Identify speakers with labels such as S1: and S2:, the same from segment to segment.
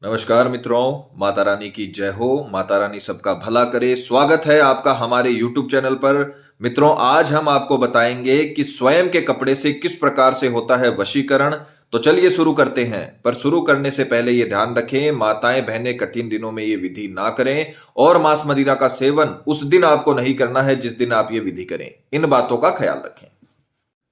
S1: नमस्कार मित्रों, माता रानी की जय हो। माता रानी सबका भला करे। स्वागत है आपका हमारे YouTube चैनल पर। मित्रों, आज हम आपको बताएंगे कि स्वयं के कपड़े से किस प्रकार से होता है वशीकरण। तो चलिए शुरू करते हैं। पर शुरू करने से पहले ये ध्यान रखें, माताएं बहनें कठिन दिनों में ये विधि ना करें और मांस मदिरा का सेवन उस दिन आपको नहीं करना है जिस दिन आप ये विधि करें। इन बातों का ख्याल रखें।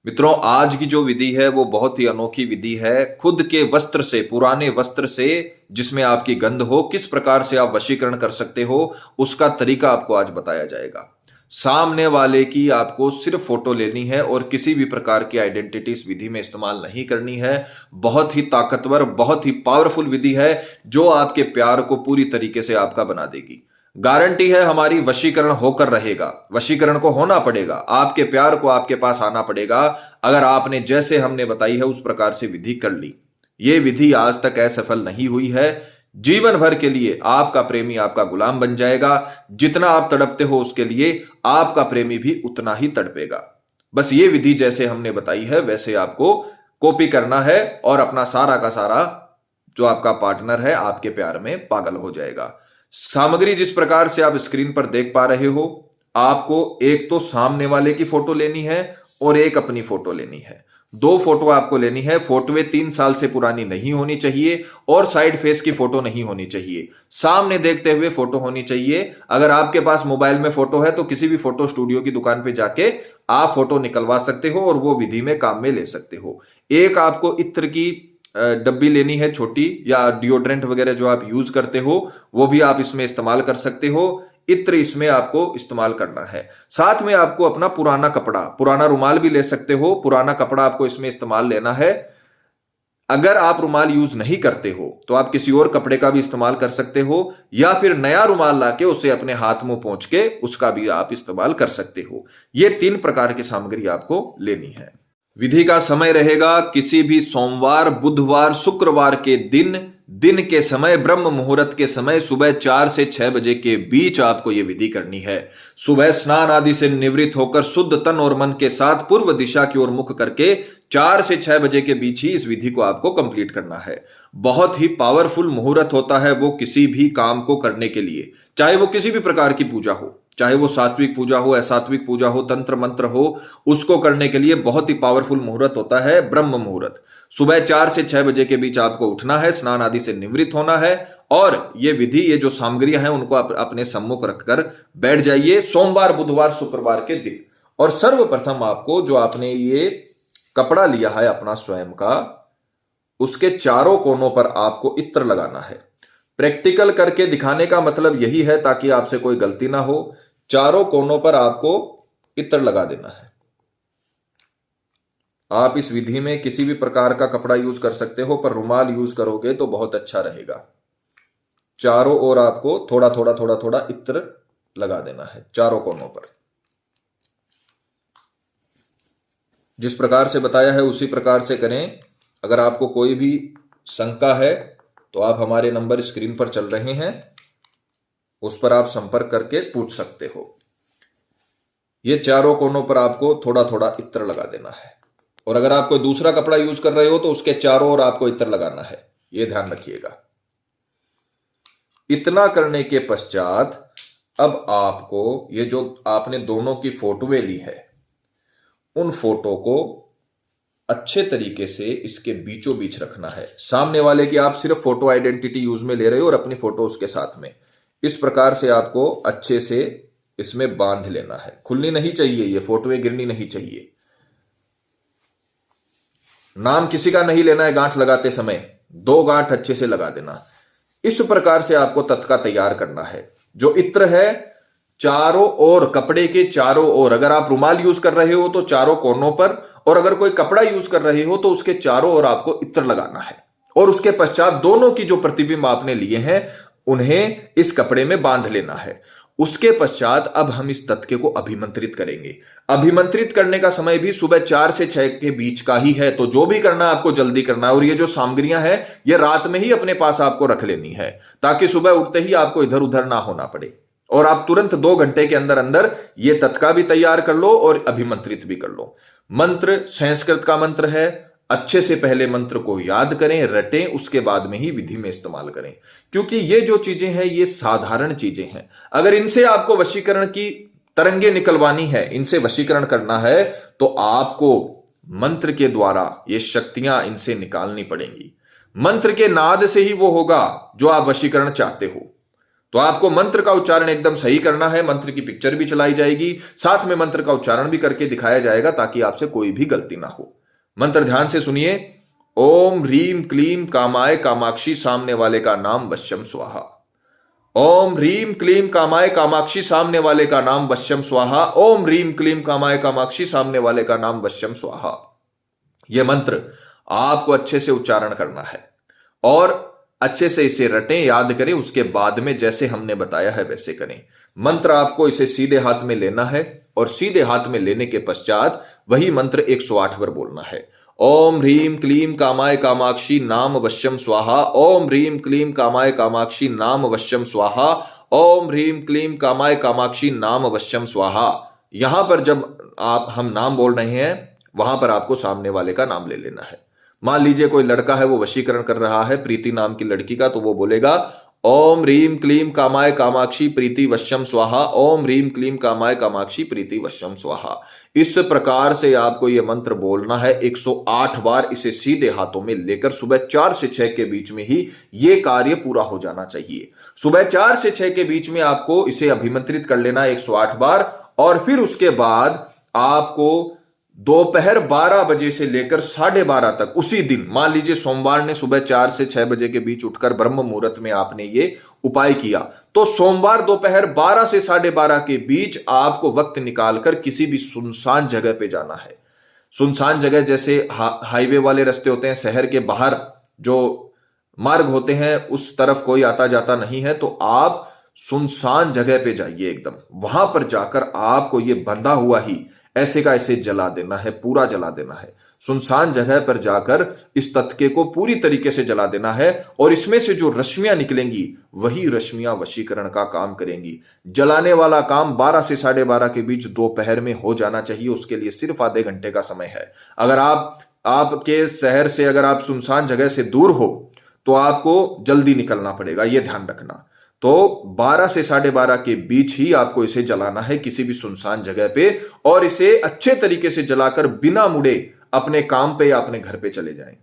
S1: मित्रों, आज की जो विधि है वो बहुत ही अनोखी विधि है। खुद के वस्त्र से, पुराने वस्त्र से जिसमें आपकी गंध हो, किस प्रकार से आप वशीकरण कर सकते हो उसका तरीका आपको आज बताया जाएगा। सामने वाले की आपको सिर्फ फोटो लेनी है और किसी भी प्रकार की आइडेंटिटी इस विधि में इस्तेमाल नहीं करनी है। बहुत ही ताकतवर, बहुत ही पावरफुल विधि है जो आपके प्यार को पूरी तरीके से आपका बना देगी। गारंटी है हमारी, वशीकरण होकर रहेगा। वशीकरण को होना पड़ेगा, आपके प्यार को आपके पास आना पड़ेगा अगर आपने जैसे हमने बताई है उस प्रकार से विधि कर ली। यह विधि आज तक असफल नहीं हुई है। जीवन भर के लिए आपका प्रेमी आपका गुलाम बन जाएगा। जितना आप तड़पते हो उसके लिए आपका प्रेमी भी उतना ही तड़पेगा। बस ये विधि जैसे हमने बताई है वैसे आपको कॉपी करना है और अपना सारा का सारा जो आपका पार्टनर है आपके प्यार में पागल हो जाएगा। सामग्री जिस प्रकार से आप स्क्रीन पर देख पा रहे हो, आपको एक तो सामने वाले की फोटो लेनी है और एक अपनी फोटो लेनी है। दो फोटो आपको लेनी है। फोटोएं 3 साल से पुरानी नहीं होनी चाहिए और साइड फेस की फोटो नहीं होनी चाहिए। सामने देखते हुए फोटो होनी चाहिए। अगर आपके पास मोबाइल में फोटो है तो किसी भी फोटो स्टूडियो की दुकान पे जाके आप फोटो निकलवा सकते हो और वो विधि में काम में ले सकते हो। एक आपको इत्र की डब्बी लेनी है छोटी, या डिओड्रेंट वगैरह जो आप यूज करते हो वो भी आप इसमें इस्तेमाल कर सकते हो। इत्र इसमें आपको इस्तेमाल करना है। साथ में आपको अपना पुराना कपड़ा, पुराना रुमाल भी ले सकते हो। पुराना कपड़ा आपको इसमें इस्तेमाल लेना है। अगर आप रुमाल यूज नहीं करते हो तो आप किसी और कपड़े का भी इस्तेमाल कर सकते हो, या फिर नया रुमाल लाके उसे अपने हाथ मुंह पोंछ के उसका भी आप इस्तेमाल कर सकते हो। ये 3 प्रकार की सामग्री आपको लेनी है। विधि का समय रहेगा किसी भी सोमवार, बुधवार, शुक्रवार के दिन के समय, ब्रह्म मुहूर्त के समय सुबह 4 से 6 बजे के बीच आपको यह विधि करनी है। सुबह स्नान आदि से निवृत्त होकर शुद्ध तन और मन के साथ पूर्व दिशा की ओर मुख करके 4 से 6 बजे के बीच ही इस विधि को आपको कंप्लीट करना है। बहुत ही पावरफुल मुहूर्त होता है वो किसी भी काम को करने के लिए, चाहे वो किसी भी प्रकार की पूजा हो, चाहे वो सात्विक पूजा हो, असात्विक पूजा हो, तंत्र मंत्र हो, उसको करने के लिए बहुत ही पावरफुल मुहूर्त होता है ब्रह्म मुहूर्त। सुबह 4 से 6 बजे के बीच आपको उठना है, स्नान आदि से निवृत्त होना है और ये विधि, ये जो सामग्रियां हैं उनको आप अपने सम्मुख रखकर बैठ जाइए सोमवार, बुधवार, शुक्रवार के दिन। और सर्वप्रथम आपको जो आपने ये कपड़ा लिया है अपना स्वयं का, उसके चारों कोनों पर आपको इत्र लगाना है। प्रैक्टिकल करके दिखाने का मतलब यही है ताकि आपसे कोई गलती ना हो। चारों कोनों पर आपको इत्र लगा देना है। आप इस विधि में किसी भी प्रकार का कपड़ा यूज कर सकते हो, पर रुमाल यूज करोगे तो बहुत अच्छा रहेगा। चारों ओर आपको थोड़ा थोड़ा थोड़ा थोड़ा इत्र लगा देना है चारों कोनों पर। जिस प्रकार से बताया है उसी प्रकार से करें। अगर आपको कोई भी शंका है तो आप हमारे नंबर स्क्रीन पर चल रहे हैं, उस पर आप संपर्क करके पूछ सकते हो। ये चारों कोनों पर आपको थोड़ा थोड़ा इत्र लगा देना है। और अगर आप कोई दूसरा कपड़ा यूज कर रहे हो तो उसके चारों ओर आपको इत्र लगाना है, यह ध्यान रखिएगा। इतना करने के पश्चात अब आपको ये जो आपने दोनों की फोटोएं ली है, उन फोटो को अच्छे तरीके से इसके बीचों बीच रखना है। सामने वाले की आप सिर्फ फोटो आइडेंटिटी यूज में ले रहे हो और अपनी फोटो उसके साथ में। इस प्रकार से आपको अच्छे से इसमें बांध लेना है। खुलनी नहीं चाहिए, ये फोटोएं गिरनी नहीं चाहिए। नाम किसी का नहीं लेना है गांठ लगाते समय, 2 गांठ अच्छे से लगा देना। इस प्रकार से आपको तत्का तैयार करना है। जो इत्र है चारों ओर, कपड़े के चारों ओर, अगर आप रुमाल यूज कर रहे हो तो चारों कोनों पर, और अगर कोई कपड़ा यूज कर रहे हो तो उसके चारों ओर आपको इत्र लगाना है। और उसके पश्चात दोनों की जो प्रतिबिंब आपने लिए हैं उन्हें इस कपड़े में बांध लेना है। उसके पश्चात अब हम इस तत्के को अभिमंत्रित करेंगे। अभिमंत्रित करने का समय भी सुबह 4 से 6 के बीच का ही है, तो जो भी करना है आपको जल्दी करना है। और ये जो सामग्रियां हैं ये रात में ही अपने पास आपको रख लेनी है ताकि सुबह उठते ही आपको इधर उधर ना होना पड़े। और आप तुरंत 2 घंटे के अंदर अंदर ये तत्का भी तैयार कर लो और अभिमंत्रित भी कर लो। मंत्र संस्कृत का मंत्र है, अच्छे से पहले मंत्र को याद करें, रटें, उसके बाद में ही विधि में इस्तेमाल करें। क्योंकि ये जो चीजें हैं ये साधारण चीजें हैं। अगर इनसे आपको वशीकरण की तरंगे निकलवानी है, इनसे वशीकरण करना है, तो आपको मंत्र के द्वारा ये शक्तियां इनसे निकालनी पड़ेंगी। मंत्र के नाद से ही वो होगा जो आप वशीकरण चाहते हो। तो आपको मंत्र का उच्चारण एकदम सही करना है। मंत्र की पिक्चर भी चलाई जाएगी, साथ में मंत्र का उच्चारण भी करके दिखाया जाएगा ताकि आपसे कोई भी गलती ना हो। मंत्र ध्यान से सुनिए। ओम ह्रीम क्लीम कामाय कामाक्षी, सामने वाले का नाम वश्यम स्वाहा। ओम ह्रीम क्लीम कामाय कामाक्षी, सामने वाले का नाम वश्यम स्वाहा। ओम ह्रीम क्लीम कामाय कामाक्षी, सामने वाले का नाम वश्यम स्वाहा। यह मंत्र आपको अच्छे से उच्चारण करना है और अच्छे से इसे रटें, याद करें। उसके बाद में जैसे हमने बताया है वैसे करें। मंत्र आपको इसे सीधे हाथ में लेना है और सीधे हाथ में लेने के पश्चात वही मंत्र 108 बार बोलना है। ओम ह्रीम क्लीम कामाय कामाक्षी नाम वश्यम स्वाहा। ओम ह्रीम क्लीम कामाय कामाक्षी नाम वश्यम स्वाहा। ओम ह्रीम क्लीम कामाय कामाक्षी नाम वश्यम स्वाहा। यहां पर जब हम नाम बोल रहे हैं वहां पर आपको सामने वाले का नाम ले लेना है। मान लीजिए कोई लड़का है, वो वशीकरण कर रहा है प्रीति नाम की लड़की का, तो वो बोलेगा ओम ह्रीम क्लीम कामाय कामाक्षी प्रीति वश्यम स्वाहा। ओम ह्रीम क्लीम कामाय कामाक्षी प्रीति वश्यम स्वाहा। इस प्रकार से आपको यह मंत्र बोलना है 108 बार। इसे सीधे हाथों में लेकर सुबह 4 से 6 के बीच में ही यह कार्य पूरा हो जाना चाहिए। सुबह 4 से 6 के बीच में आपको इसे अभिमंत्रित कर लेना 108 बार और फिर उसके बाद आपको दोपहर 12 बजे से लेकर 12:30 तक उसी दिन, मान लीजिए सोमवार ने सुबह 4 से 6 बजे के बीच उठकर ब्रह्म मुहूर्त में आपने ये उपाय किया, तो सोमवार दोपहर 12 से 12:30 के बीच आपको वक्त निकालकर किसी भी सुनसान जगह पे जाना है। सुनसान जगह जैसे हाईवे वाले रास्ते होते हैं, शहर के बाहर जो मार्ग होते हैं उस तरफ कोई आता जाता नहीं है, तो आप सुनसान जगह पे जाइए एकदम। वहां पर जाकर आपको ये बंधा हुआ ही ऐसे का ऐसे जला देना है, पूरा जला देना है। सुनसान जगह पर जाकर इस तत्के को पूरी तरीके से जला देना है और इसमें से जो रश्मियां निकलेंगी वही रश्मियां वशीकरण का काम करेंगी। जलाने वाला काम 12 से 12:30 के बीच दोपहर में हो जाना चाहिए। उसके लिए सिर्फ आधे घंटे का समय है। अगर आपके शहर से अगर आप सुनसान जगह से दूर हो तो आपको जल्दी निकलना पड़ेगा, यह ध्यान रखना। तो 12 से 12:30 के बीच ही आपको इसे जलाना है किसी भी सुनसान जगह पे, और इसे अच्छे तरीके से जलाकर बिना मुड़े अपने काम पे या अपने घर पे चले जाएं।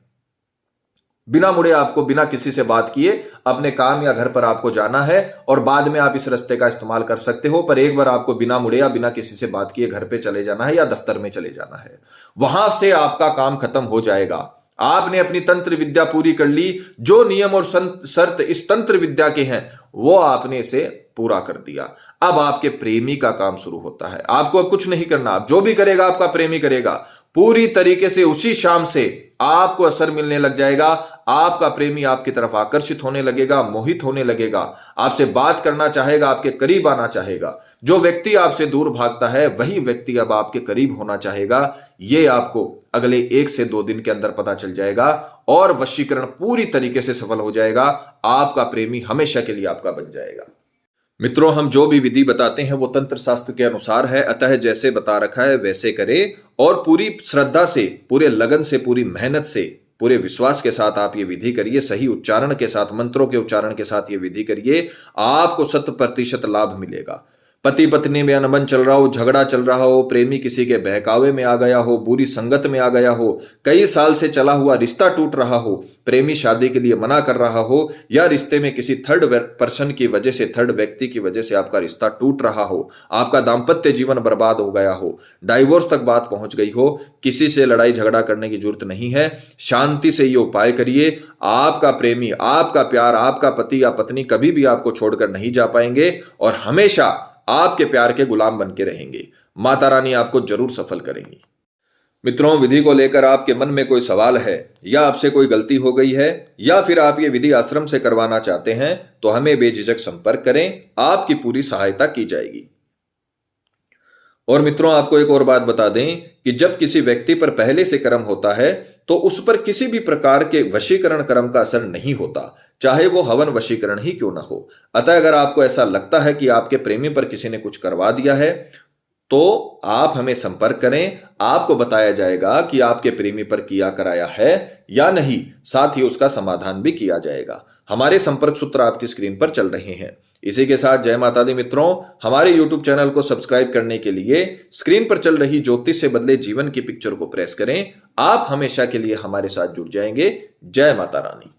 S1: बिना मुड़े आपको बिना किसी से बात किए अपने काम या घर पर आपको जाना है और बाद में आप इस रास्ते का इस्तेमाल कर सकते हो, पर एक बार आपको बिना मुड़े या बिना किसी से बात किए घर पे चले जाना है या दफ्तर में चले जाना है। वहां से आपका काम खत्म हो जाएगा। आपने अपनी तंत्र विद्या पूरी कर ली। जो नियम और शर्त इस तंत्र विद्या के हैं वो आपने इसे पूरा कर दिया। अब आपके प्रेमी का काम शुरू होता है। आपको अब कुछ नहीं करना, आप जो भी करेगा आपका प्रेमी करेगा। पूरी तरीके से उसी शाम से आपको असर मिलने लग जाएगा। आपका प्रेमी आपकी तरफ आकर्षित होने लगेगा, मोहित होने लगेगा, आपसे बात करना चाहेगा, आपके करीब आना चाहेगा। जो व्यक्ति आपसे दूर भागता है वही व्यक्ति अब आपके करीब होना चाहेगा। यह आपको अगले 1 से 2 दिन के अंदर पता चल जाएगा और वशीकरण पूरी तरीके से सफल हो जाएगा। आपका प्रेमी हमेशा के लिए आपका बन जाएगा। मित्रों, हम जो भी विधि बताते हैं वो तंत्र शास्त्र के अनुसार है, अतः जैसे बता रखा है वैसे करें और पूरी श्रद्धा से, पूरे लगन से, पूरी मेहनत से, पूरे विश्वास के साथ आप ये विधि करिए। सही उच्चारण के साथ, मंत्रों के उच्चारण के साथ ये विधि करिए। आपको 100% लाभ मिलेगा। पति पत्नी में अनबन चल रहा हो, झगड़ा चल रहा हो, प्रेमी किसी के बहकावे में आ गया हो, बुरी संगत में आ गया हो, कई साल से चला हुआ रिश्ता टूट रहा हो, प्रेमी शादी के लिए मना कर रहा हो, या रिश्ते में किसी थर्ड पर्सन की वजह से, थर्ड व्यक्ति की वजह से आपका रिश्ता टूट रहा हो, आपका दाम्पत्य जीवन बर्बाद हो गया हो, डाइवोर्स तक बात पहुंच गई हो, किसी से लड़ाई झगड़ा करने की जरूरत नहीं है। शांति से ये उपाय करिए। आपका प्रेमी, आपका प्यार, आपका पति या पत्नी कभी भी आपको छोड़कर नहीं जा पाएंगे और हमेशा आपके प्यार के गुलाम बन के रहेंगे। माता रानी आपको जरूर सफल करेंगी। मित्रों, विधि को लेकर आपके मन में कोई सवाल है या आपसे कोई गलती हो गई है या फिर आप ये विधि आश्रम से करवाना चाहते हैं तो हमें बेझिझक संपर्क करें, आपकी पूरी सहायता की जाएगी। और मित्रों, आपको एक और बात बता दें कि जब किसी व्यक्ति पर पहले से कर्म होता है तो उस पर किसी भी प्रकार के वशीकरण कर्म का असर नहीं होता, चाहे वो हवन वशीकरण ही क्यों ना हो। अतः अगर आपको ऐसा लगता है कि आपके प्रेमी पर किसी ने कुछ करवा दिया है तो आप हमें संपर्क करें, आपको बताया जाएगा कि आपके प्रेमी पर किया कराया है या नहीं, साथ ही उसका समाधान भी किया जाएगा। हमारे संपर्क सूत्र आपकी स्क्रीन पर चल रहे हैं। इसी के साथ जय माता दी मित्रों, हमारे YouTube चैनल को सब्सक्राइब करने के लिए स्क्रीन पर चल रही ज्योतिष से बदले जीवन की पिक्चर को प्रेस करें। आप हमेशा के लिए हमारे साथ जुड़ जाएंगे। जय माता रानी।